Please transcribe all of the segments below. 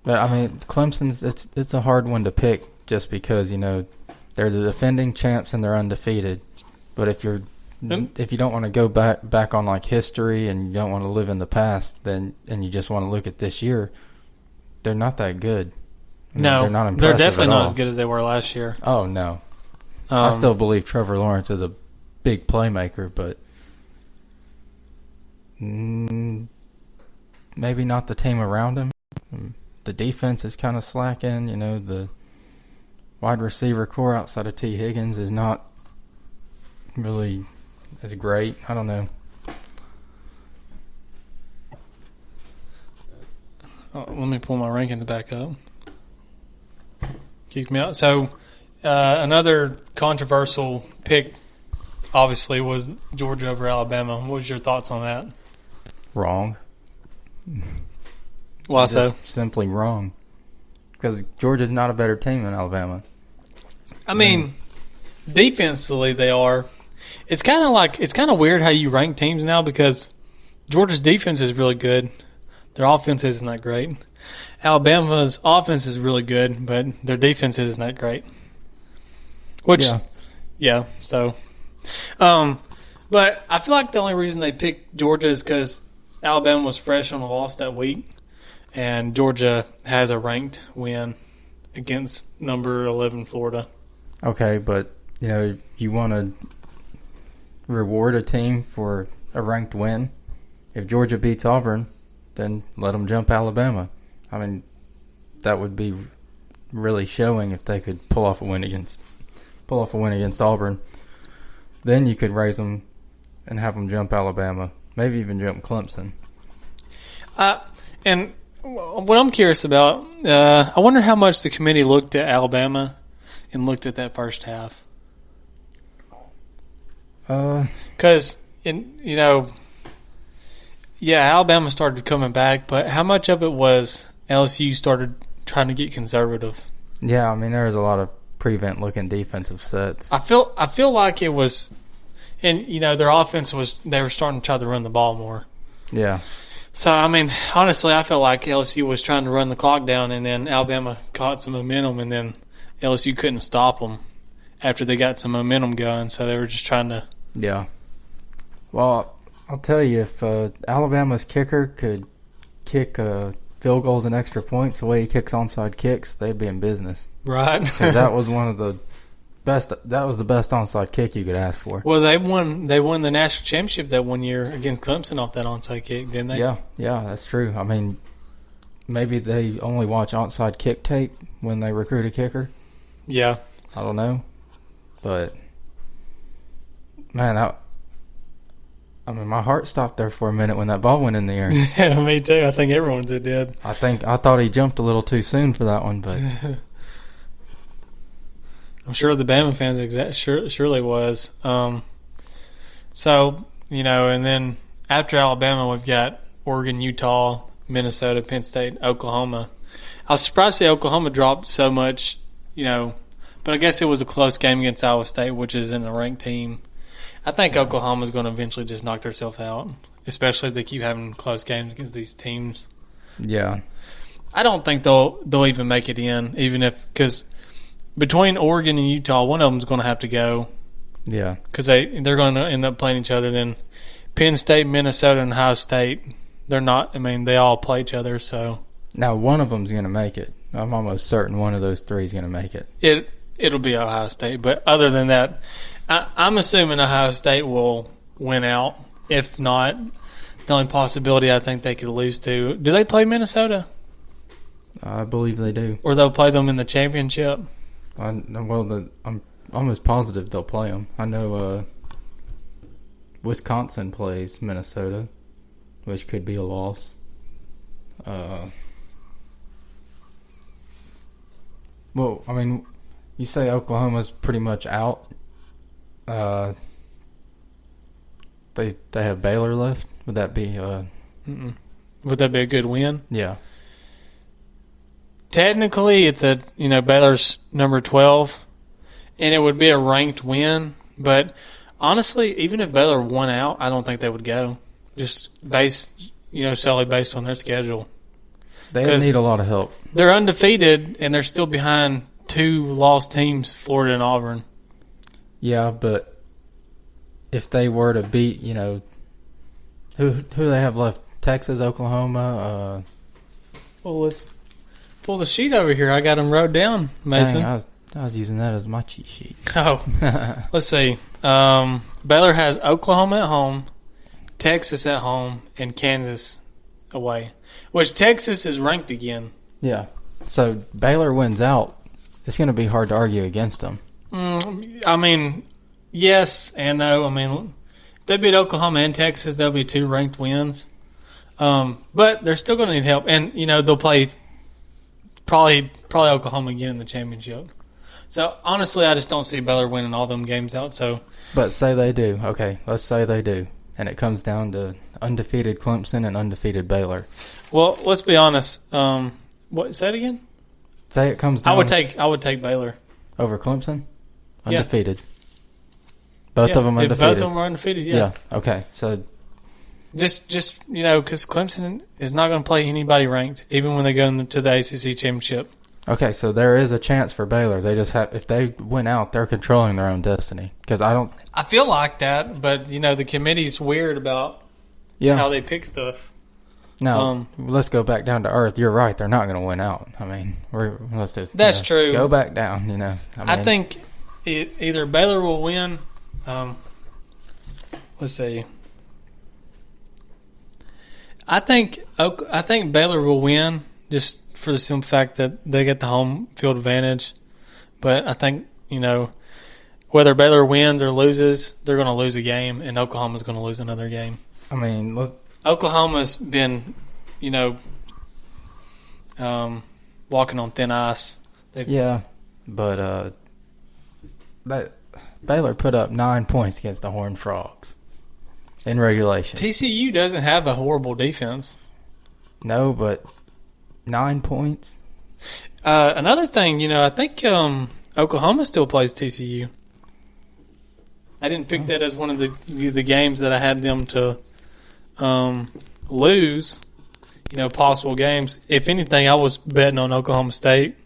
But I mean, Clemson's it's a hard one to pick just because they're the defending champs and they're undefeated. But if you don't want to go back on like history and you don't want to live in the past, and you just want to look at this year, they're not that good. No, they're not impressive. They're definitely not as good as they were last year. Oh no, I still believe Trevor Lawrence is a big playmaker, but maybe not the team around him. The defense is kind of slacking. The wide receiver core outside of T. Higgins is not really as great. I don't know. Let me pull my rankings back up. Kicked me out. So another controversial pick, obviously, was Georgia over Alabama. What was your thoughts on that? Wrong. Why so? Simply wrong. Because Georgia's not a better team than Alabama. I mean, defensively they are. It's kind of weird how you rank teams now because Georgia's defense is really good. Their offense isn't that great. Alabama's offense is really good, but their defense isn't that great. So. But I feel like the only reason they picked Georgia is because Alabama was fresh on a loss that week, and Georgia has a ranked win against number 11 Florida. Okay, but you want to reward a team for a ranked win. If Georgia beats Auburn, then let them jump Alabama. I mean, that would be really showing if they could pull off a win against Auburn. Then you could raise them and have them jump Alabama, maybe even jump Clemson. And what I'm curious about, I wonder how much the committee looked at Alabama and looked at that first half. Because Alabama started coming back, but how much of it was LSU started trying to get conservative? Yeah, I mean there was a lot of prevent-looking defensive sets. I feel like it was, and their offense they were starting to try to run the ball more. Yeah. So I mean, honestly, I felt like LSU was trying to run the clock down, and then Alabama caught some momentum, and then LSU couldn't stop them after they got some momentum going. So they were just trying to. Yeah. Well, I'll tell you, if Alabama's kicker could kick field goals and extra points the way he kicks onside kicks, they'd be in business. Right. Because that was one of the best. That was the best onside kick you could ask for. Well, they won the national championship that one year against Clemson off that onside kick, didn't they? Yeah, that's true. I mean, maybe they only watch onside kick tape when they recruit a kicker. Yeah. I don't know, but man, I mean, my heart stopped there for a minute when that ball went in the air. Yeah, me too. I think everyone's did. I thought he jumped a little too soon for that one, but I'm sure the Bama fans surely was. So and then after Alabama, we've got Oregon, Utah, Minnesota, Penn State, Oklahoma. I was surprised that Oklahoma dropped so much, but I guess it was a close game against Iowa State, which isn't a ranked team. I think Oklahoma's going to eventually just knock themselves out, especially if they keep having close games against these teams. Yeah. I don't think they'll even make it in, because between Oregon and Utah, one of them's going to have to go. Yeah. Because they're going to end up playing each other. Then Penn State, Minnesota, and Ohio State, they're not. I mean, they all play each other. So now one of them's going to make it. I'm almost certain one of those three is going to make it. It'll be Ohio State. But other than that, I'm assuming Ohio State will win out. If not, the only possibility I think they could lose to. Do they play Minnesota? I believe they do. Or they'll play them in the championship? I'm almost positive they'll play them. I know Wisconsin plays Minnesota, which could be a loss. Well, I mean, you say Oklahoma's pretty much out. They have Baylor left. Would that be? Would that be a good win? Yeah. Technically, it's Baylor's number 12, and it would be a ranked win. But honestly, even if Baylor won out, I don't think they would go. Just solely based on their schedule. They need a lot of help. They're undefeated, and they're still behind 2 lost teams, Florida and Auburn. Yeah, but if they were to beat, who they have left? Texas, Oklahoma. Well, let's pull the sheet over here. I got them wrote down, Mason. Dang, I was using that as my cheat sheet. Oh, let's see. Baylor has Oklahoma at home, Texas at home, and Kansas away. Which Texas is ranked again. Yeah. So Baylor wins out. It's going to be hard to argue against them. I mean, yes and no. I mean, if they beat Oklahoma and Texas, they'll be 2 ranked wins. But they're still going to need help. And, they'll play probably Oklahoma again in the championship. So, honestly, I just don't see Baylor winning all them games out. So, but say they do. Okay, let's say they do. And it comes down to undefeated Clemson and undefeated Baylor. Well, let's be honest. What? Say it again? Say it comes down. I would take Baylor over Clemson? Yeah. Undefeated. Both of them undefeated. Both of them are undefeated, yeah. Okay, so... Just because Clemson is not going to play anybody ranked, even when they go into the ACC championship. Okay, so there is a chance for Baylor. They just have, if they win out, they're controlling their own destiny. Because I feel like that, but the committee's weird about how they pick stuff. No, let's go back down to earth. You're right; they're not going to win out. I mean, let's just that's true. Go back down. I think either Baylor will win. Let's see. I think Baylor will win just for the simple fact that they get the home field advantage. But I think, whether Baylor wins or loses, they're going to lose a game, and Oklahoma's going to lose another game. I mean, Oklahoma's been, walking on thin ice. But Baylor put up 9 points against the Horned Frogs in regulation. TCU doesn't have a horrible defense. No, but 9 points. Another thing, I think Oklahoma still plays TCU. I didn't pick that as one of the games that I had them to lose. Possible games. If anything, I was betting on Oklahoma State,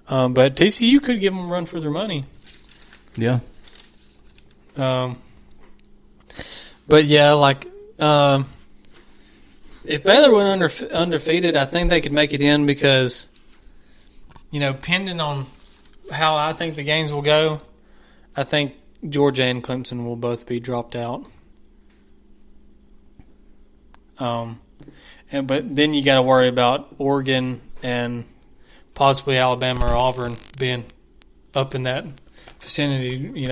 but TCU could give them a run for their money. Yeah. But yeah, if Baylor went undefeated, I think they could make it in because, depending on how I think the games will go, I think Georgia and Clemson will both be dropped out. But then you got to worry about Oregon and possibly Alabama or Auburn being up in that vicinity,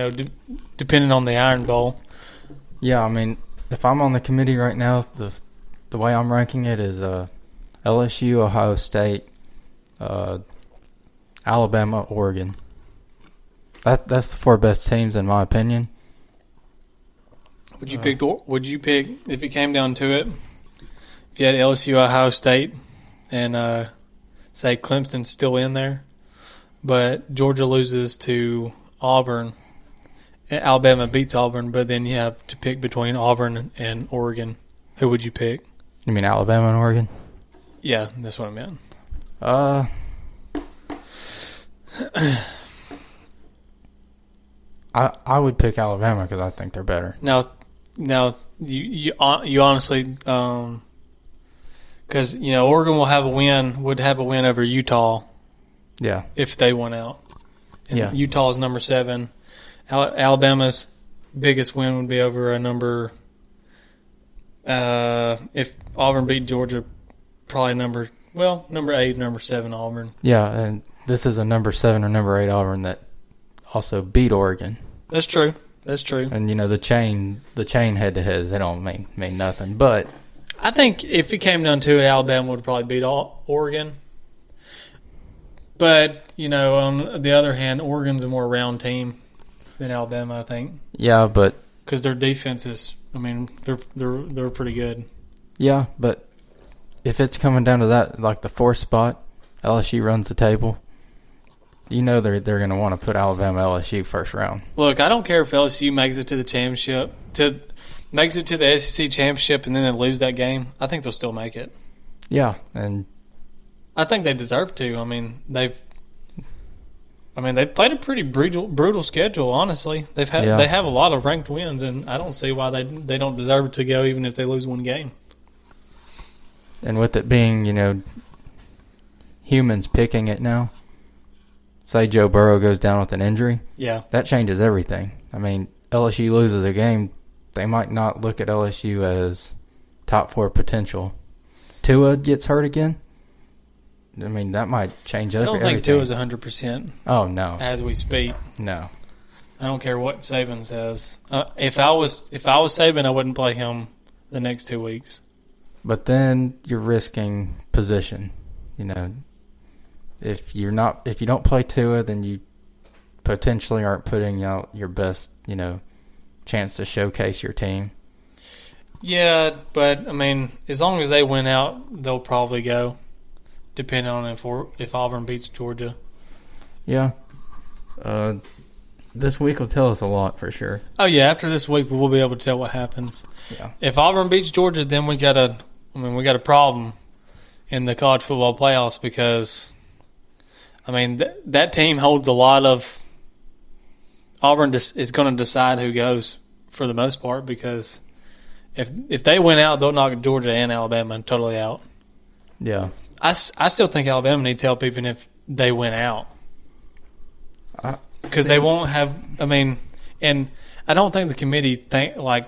depending on the Iron Bowl. Yeah, I mean, if I'm on the committee right now, the way I'm ranking it is LSU, Ohio State, Alabama, Oregon. That's the 4 best teams in my opinion. Would you pick if it came down to it? If you had LSU, Ohio State, and say Clemson's still in there, but Georgia loses to Auburn. Alabama beats Auburn, but then you have to pick between Auburn and Oregon. Who would you pick? You mean Alabama and Oregon? Yeah, that's what I meant. I would pick Alabama because I think they're better. Now, you honestly, because Oregon would have a win over Utah. Yeah. If they went out. And yeah. Utah is number 7. Alabama's biggest win would be over a number. If Auburn beat Georgia, probably number 8, number 7 Auburn. Yeah, and this is a number 7 or number 8 Auburn that also beat Oregon. That's true. And the chain head to heads, they don't mean nothing. But I think if it came down to it, Alabama would probably beat Oregon. But on the other hand, Oregon's a more round team than Alabama, I think. Yeah, but because their defense is, they're pretty good. Yeah, but if it's coming down to that, like the 4th spot, LSU runs the table. They're going to want to put Alabama LSU first round. Look, I don't care if LSU makes it to the championship, makes it to the SEC championship, and then they lose that game. I think they'll still make it. Yeah, and I think they deserve to. I mean, they've played a pretty brutal schedule. Honestly, they have a lot of ranked wins, and I don't see why they don't deserve to go even if they lose one game. And with it being, humans picking it now, say Joe Burrow goes down with an injury, that changes everything. I mean, LSU loses a game, they might not look at LSU as top 4 potential. Tua gets hurt again, I mean, that might change everything. I don't think Tua's 100%. Oh, no. As we speak. No. I don't care what Saban says. If I was Saban, I wouldn't play him the next 2 weeks. But then you're risking position. If you don't play Tua, then you potentially aren't putting out your best, chance to showcase your team. Yeah, but I mean, as long as they win out, they'll probably go, depending on if Auburn beats Georgia. Yeah. This week will tell us a lot for sure. Oh yeah, after this week we'll be able to tell what happens. Yeah. If Auburn beats Georgia, then we got a problem in the college football playoffs because, that team holds a lot of. Auburn is going to decide who goes for the most part because if they win out, they'll knock Georgia and Alabama totally out. Yeah. I still think Alabama needs help even if they win out. Because they won't have – and I don't think the committee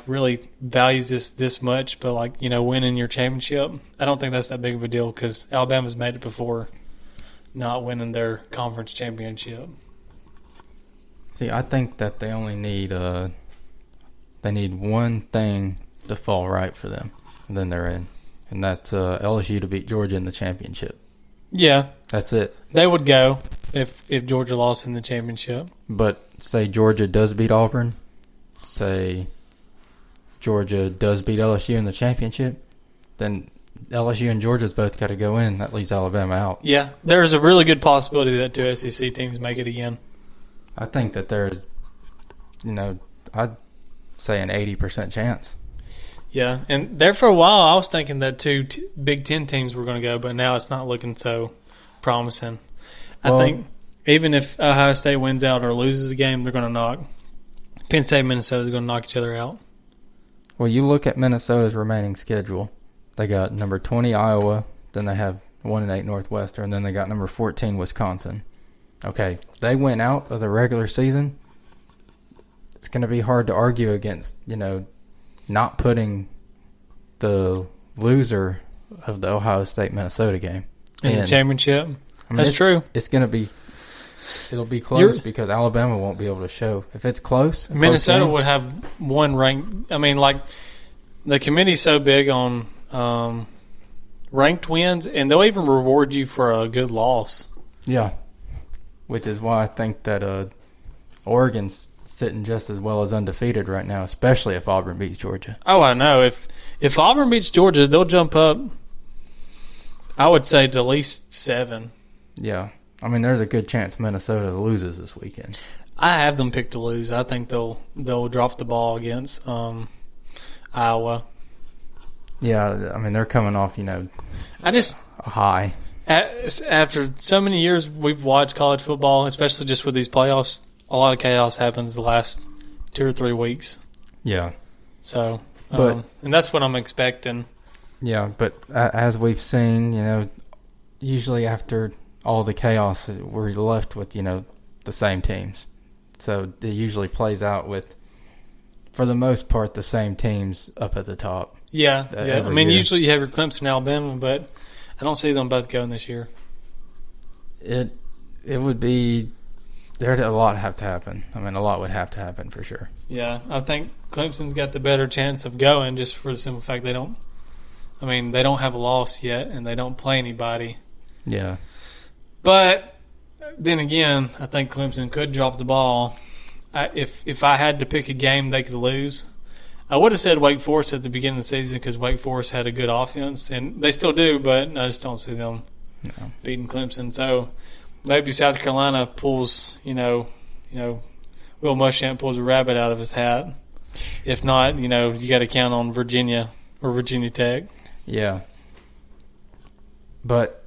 really values this much, but winning your championship, I don't think that's that big of a deal because Alabama's made it before not winning their conference championship. See, I think that they only need one thing to fall right for them, and then they're in. And that's LSU to beat Georgia in the championship. Yeah. That's it. They would go if Georgia lost in the championship. But say Georgia does beat Auburn, say Georgia does beat LSU in the championship, then LSU and Georgia's both got to go in. That leaves Alabama out. Yeah. There's a really good possibility that 2 SEC teams make it again. I think that there's, I'd say an 80% chance. Yeah, and there for a while I was thinking that 2 Big Ten teams were going to go, but now it's not looking so promising. I think even if Ohio State wins out or loses a game, they're going to knock. Penn State and Minnesota is going to knock each other out. Well, you look at Minnesota's remaining schedule. They got number 20 Iowa, then they have 1-8 Northwestern, and then they got number 14 Wisconsin. Okay, they went out of the regular season. It's going to be hard to argue against, not putting the loser of the Ohio State-Minnesota game in the championship. That's true. It'll be close because Alabama won't be able to show. If it's close, Minnesota would have one rank. The committee's so big on ranked wins, and they'll even reward you for a good loss. Yeah, which is why I think that Oregon's sitting just as well as undefeated right now, especially if Auburn beats Georgia. Oh, I know. If Auburn beats Georgia, they'll jump up, I would say, to at least 7. Yeah. There's a good chance Minnesota loses this weekend. I have them picked to lose. I think they'll drop the ball against Iowa. Yeah, they're coming off, a high. After so many years we've watched college football, especially just with these playoffs, a lot of chaos happens the last 2 or 3 weeks. Yeah. So, and that's what I'm expecting. Yeah, but as we've seen, usually after all the chaos, we're left with, the same teams. So it usually plays out with, for the most part, the same teams up at the top. Yeah. Usually you have your Clemson and Alabama, but I don't see them both going this year. It would be... There'd a lot have to happen. A lot would have to happen for sure. Yeah, I think Clemson's got the better chance of going just for the simple fact they don't have a loss yet and they don't play anybody. Yeah. But then again, I think Clemson could drop the ball. If I had to pick a game they could lose, I would have said Wake Forest at the beginning of the season because Wake Forest had a good offense, and they still do, but I just don't see them beating Clemson. So maybe South Carolina pulls, Will Muschamp pulls a rabbit out of his hat. If not, you got to count on Virginia or Virginia Tech. Yeah. But